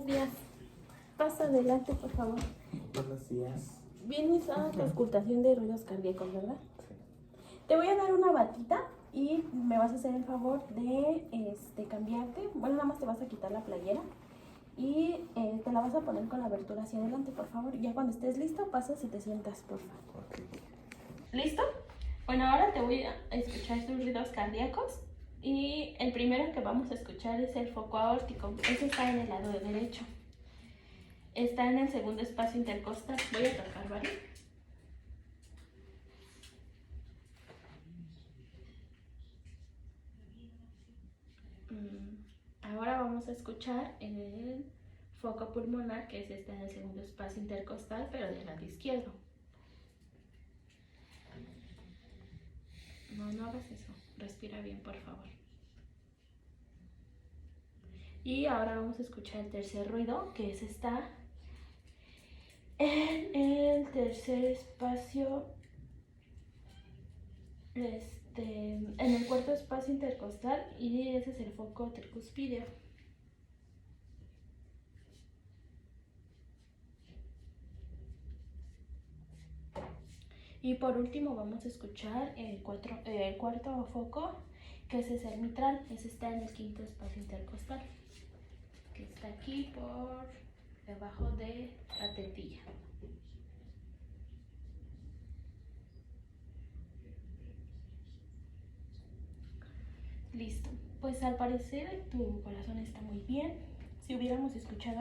días. Pasa adelante, por favor. Buenos días. Vienes a tu auscultación de ruidos cardíacos, ¿verdad? Sí. Te voy a dar una batita y me vas a hacer el favor de cambiarte. Bueno, nada más te vas a quitar la playera y te la vas a poner con la abertura hacia adelante, por favor. Ya cuando estés listo, pasas y te sientas, por favor. Okay. ¿Listo? Bueno, ahora te voy a escuchar tus ruidos cardíacos. Y el primero que vamos a escuchar es el foco aórtico. Ese está en el lado derecho. Está en el segundo espacio intercostal. Voy a tocar, ¿vale? Ahora vamos a escuchar el foco pulmonar, que es este en el segundo espacio intercostal, pero del lado izquierdo. No hagas eso. Respira bien, por favor. Y ahora vamos a escuchar el tercer ruido, que es esta en el tercer espacio, en el cuarto espacio intercostal, y ese es el foco tricuspideo. Y por último vamos a escuchar el cuarto foco, que ese es el mitral. Ese está en el quinto espacio intercostal, que está aquí por debajo de la tetilla. Listo. Pues al parecer tu corazón está muy bien. Si hubiéramos escuchado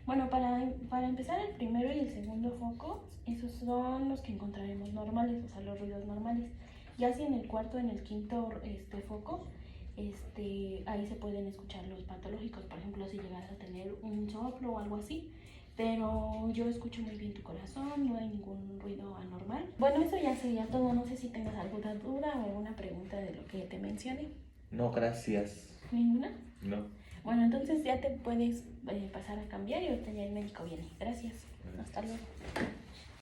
Bueno, para empezar, el primero y el segundo foco, esos son los que encontraremos normales, o sea, los ruidos normales. Ya si en el cuarto, en el quinto foco, ahí se pueden escuchar los patológicos, por ejemplo, si llegaras a tener un soplo o algo así. Pero yo escucho muy bien tu corazón, no hay ningún ruido anormal. Bueno, eso ya sería todo. No sé si tengas alguna duda o alguna pregunta de lo que te mencioné. No, gracias. ¿Ninguna? No. Bueno, entonces ya te puedes pasar a cambiar y ahorita ya el médico viene. Gracias. Hasta luego.